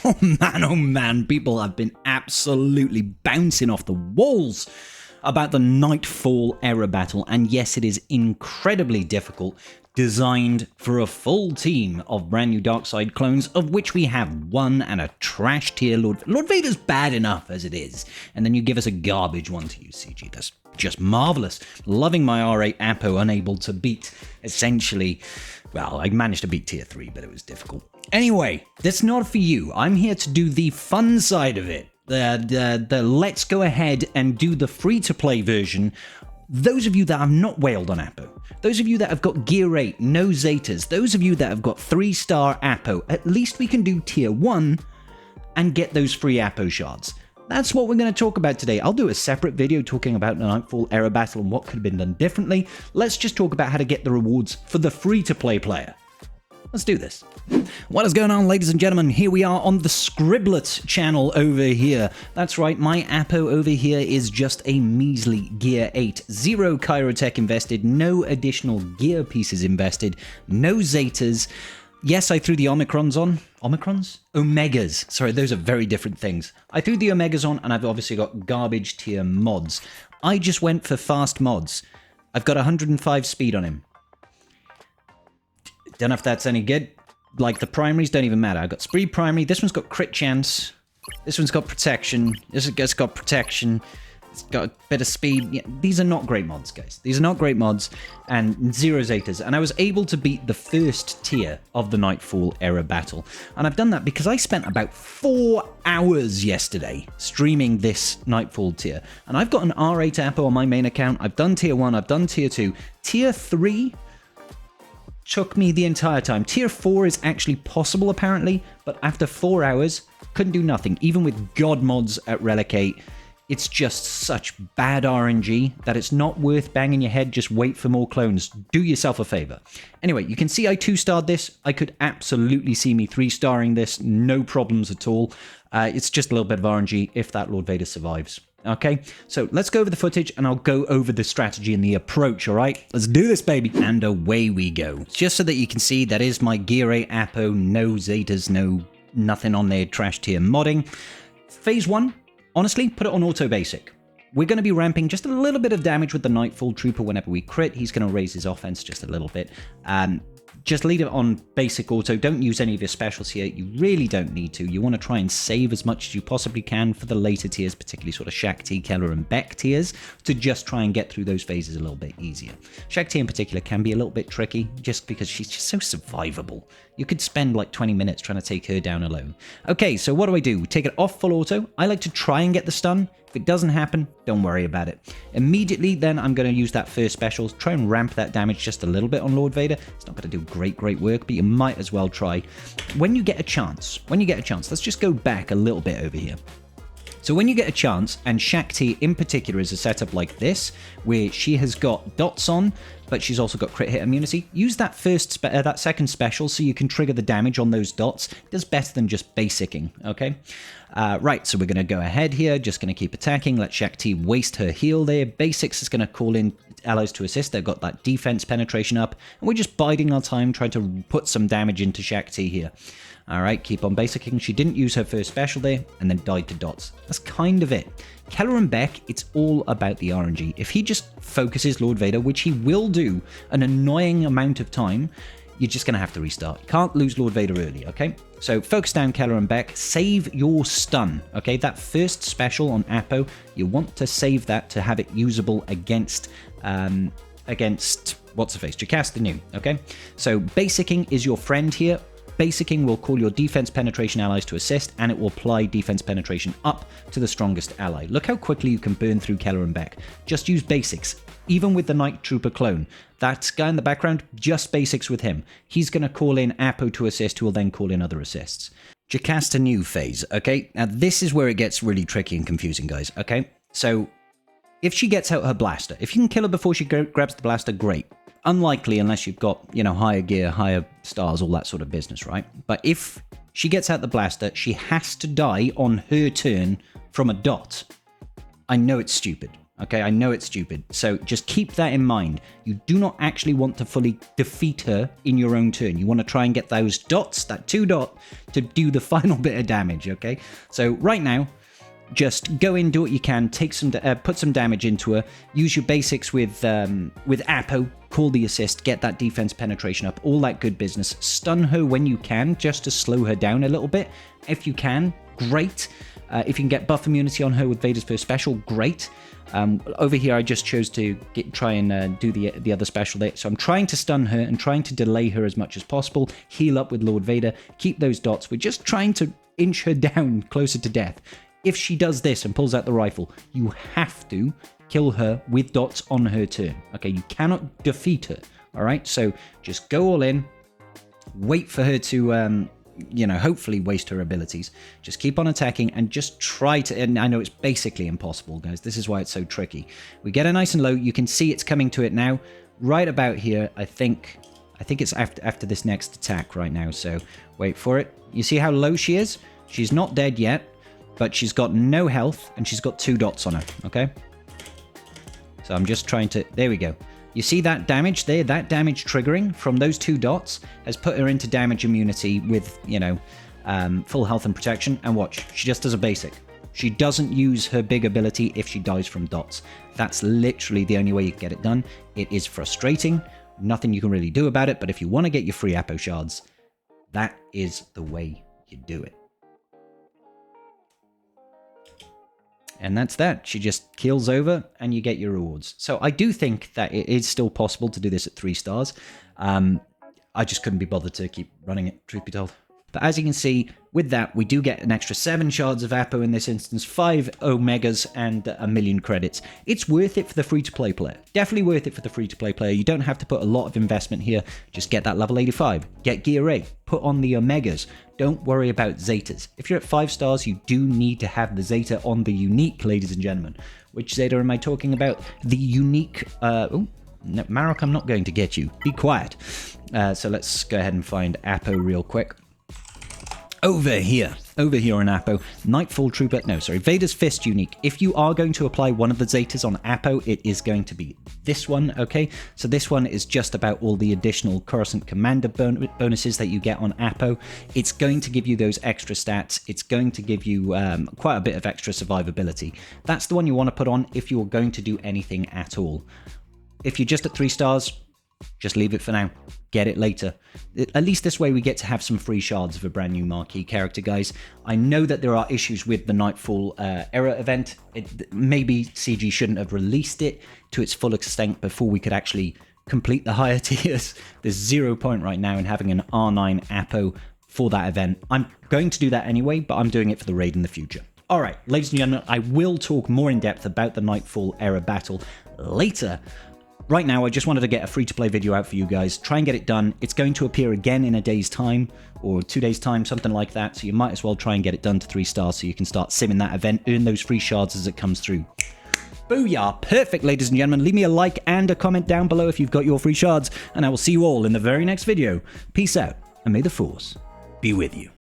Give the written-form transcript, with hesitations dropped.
Oh man, people have been absolutely bouncing off the walls about the Knightfall era battle, and yes, it is incredibly difficult, designed for a full team of brand new Darkside clones, of which we have one, and a trash tier Lord Vader's bad enough as it is, and then you give us a garbage one to use, CG. That's just marvelous. Loving my R8 Apo, unable to beat, essentially, well, I managed to beat tier 3, but it was difficult. Anyway, that's not for you. I'm here to do the fun side of it. The let's go ahead and do the free-to-play version. Those of you that have not whaled on Apo, those of you that have got Gear 8, no Zetas, those of you that have got 3-star Apo, at least we can do tier 1 and get those free Apo shards. That's what we're going to talk about today. I'll do a separate video talking about the Knightfall era battle and what could have been done differently. Let's just talk about how to get the rewards for the free-to-play player. Let's do this. What is going on, ladies and gentlemen? Here we are on the Scribblet channel over here. That's right, my Apo over here is just a measly Gear 8. 0 Chirotech invested, no additional gear pieces invested, no Zetas. Yes, I threw the Omicrons on. Omicrons? Omegas. Sorry, those are very different things. I threw the Omegas on, and I've obviously got garbage tier mods. I just went for fast mods. I've got 105 speed on him. Don't know if that's any good. Like, the primaries don't even matter. I've got speed primary. This one's got crit chance. This one's got protection. This one's got protection. It's got a bit of speed. Yeah, these are not great mods, guys. These are not great mods. And 0 Zetas. And I was able to beat the first tier of the Knightfall era battle. And I've done that because I spent about 4 hours yesterday streaming this Knightfall tier. And I've got an R8 Apo on my main account. I've done tier 1. I've done tier 2. Tier 3... took me the entire time. Tier 4 is actually possible, apparently, but after 4 hours, couldn't do nothing. Even with God mods at Relic 8, it's just such bad RNG that it's not worth banging your head. Just wait for more clones. Do yourself a favor. Anyway, you can see I 2-starred this. I could absolutely see me 3-starring this. No problems at all. It's just a little bit of RNG if that Lord Vader survives. Okay, so let's go over the footage and I'll go over the strategy and the approach, all right? Let's do this, baby. And away we go. Just so that you can see, that is my Gear 8 Apo, no Zetas, nothing on there, trash tier modding. Phase 1, honestly, put it on auto basic. We're going to be ramping just a little bit of damage with the Knightfall Trooper whenever we crit. He's going to raise his offense just a little bit. Just leave it on basic auto. Don't use any of your specials here. You really don't need to. You want to try and save as much as you possibly can for the later tiers, particularly sort of Shakti, Keller, and Beck tiers, to just try and get through those phases a little bit easier. Shakti in particular can be a little bit tricky, just because she's just so survivable. You could spend like 20 minutes trying to take her down alone. Okay, so what do? We take it off full auto. I like to try and get the stun. If it doesn't happen, don't worry about it. Immediately, then, I'm going to use that first special, try and ramp that damage just a little bit on Lord Vader. It's not going to do great work, but you might as well try. When you get a chance, let's just go back a little bit over here. So when you get a chance, and Shakti in particular is a setup like this, where she has got dots on, but she's also got crit hit immunity, use that that second special so you can trigger the damage on those dots. It does better than just basicking, okay? Right, so we're going to go ahead here, just going to keep attacking, let Shakti waste her heal there. Basics is going to call in allies to assist. They've got that defense penetration up, and we're just biding our time, trying to put some damage into Shakti here. Alright, keep on basicking. She didn't use her first special there, and then died to dots. That's kind of it. Keller and Beck, it's all about the RNG. If he just focuses Lord Vader, which he will do an annoying amount of time, you're just going to have to restart. Can't lose Lord Vader early, okay? So focus down Keller and Beck. Save your stun, okay? That first special on Apo, you want to save that to have it usable against what's-her-face? Jocasta Nu, okay? So basicking is your friend here. Basicking will call your defense penetration allies to assist, and it will apply defense penetration up to the strongest ally. Look how quickly you can burn through Keller and Beck. Just use basics. Even with the Night Trooper clone, that guy in the background, just basics with him. He's going to call in Apo to assist, who will then call in other assists. Jocasta Nu phase, okay? Now this is where it gets really tricky and confusing, guys, okay? So if she gets out her blaster, if you can kill her before she grabs the blaster, great. Unlikely unless you've got, higher gear, higher stars, all that sort of business, right? But if she gets out the blaster, she has to die on her turn from a dot. I know it's stupid. Okay, I know it's stupid. So just keep that in mind. You do not actually want to fully defeat her in your own turn. You want to try and get those dots, that 2 dot, to do the final bit of damage, okay? So right now, just go in, do what you can, take some, put some damage into her, use your basics with Apo, call the assist, get that defense penetration up, all that good business. Stun her when you can, just to slow her down a little bit. If you can, great. If you can get buff immunity on her with Vader's first special, great. Over here, I just chose to try and do the other special there. So I'm trying to stun her and trying to delay her as much as possible, heal up with Lord Vader, keep those dots. We're just trying to inch her down closer to death. If she does this and pulls out the rifle, you have to kill her with dots on her turn. Okay, you cannot defeat her. All right, so just go all in, wait for her to, you know, hopefully waste her abilities. Just keep on attacking and just try to, and I know it's basically impossible, guys. This is why it's so tricky. We get her nice and low. You can see it's coming to it now. Right about here, I think it's after this next attack right now. So wait for it. You see how low she is? She's not dead yet, but she's got no health and she's got 2 dots on her, okay? So I'm just trying to, there we go. You see that damage there? That damage triggering from those 2 dots has put her into damage immunity with, you know, full health and protection. And watch, she just does a basic. She doesn't use her big ability if she dies from dots. That's literally the only way you can get it done. It is frustrating. Nothing you can really do about it. But if you want to get your free Apo shards, that is the way you do it. And that's that. She just keels over and you get your rewards. So I do think that it is still possible to do this at 3 stars. I just couldn't be bothered to keep running it, truth be told. But as you can see, with that, we do get an extra 7 shards of Apo in this instance, 5 Omegas, and 1,000,000 credits. It's worth it for the free-to-play player. Definitely worth it for the free-to-play player. You don't have to put a lot of investment here. Just get that level 85. Get Gear A. Put on the Omegas. Don't worry about Zetas. If you're at 5 stars, you do need to have the Zeta on the unique, ladies and gentlemen. Which Zeta am I talking about? The unique... oh, no, Marok, I'm not going to get you. Be quiet. So let's go ahead and find Apo real quick. Over here on Apo, Knightfall Trooper, no, sorry, Vader's Fist unique. If you are going to apply one of the Zetas on Apo, it is going to be this one, okay? So this one is just about all the additional Coruscant Commander bonuses that you get on Apo. It's going to give you those extra stats. It's going to give you quite a bit of extra survivability. That's the one you want to put on if you're going to do anything at all. If you're just at 3 stars, just leave it for now. Get it later. At least this way we get to have some free shards of a brand new marquee character, guys. I know that there are issues with the Knightfall era event. Maybe CG shouldn't have released it to its full extent before we could actually complete the higher tiers. There's 0 point right now in having an R9 Apo for that event. I'm going to do that anyway, but I'm doing it for the raid in the future. Alright, ladies and gentlemen, I will talk more in depth about the Knightfall era battle later. Right now, I just wanted to get a free-to-play video out for you guys. Try and get it done. It's going to appear again in a day's time, or 2 days' time, something like that. So you might as well try and get it done to 3 stars so you can start simming that event, earn those free shards as it comes through. Booyah! Perfect, ladies and gentlemen. Leave me a like and a comment down below if you've got your free shards, and I will see you all in the very next video. Peace out, and may the Force be with you.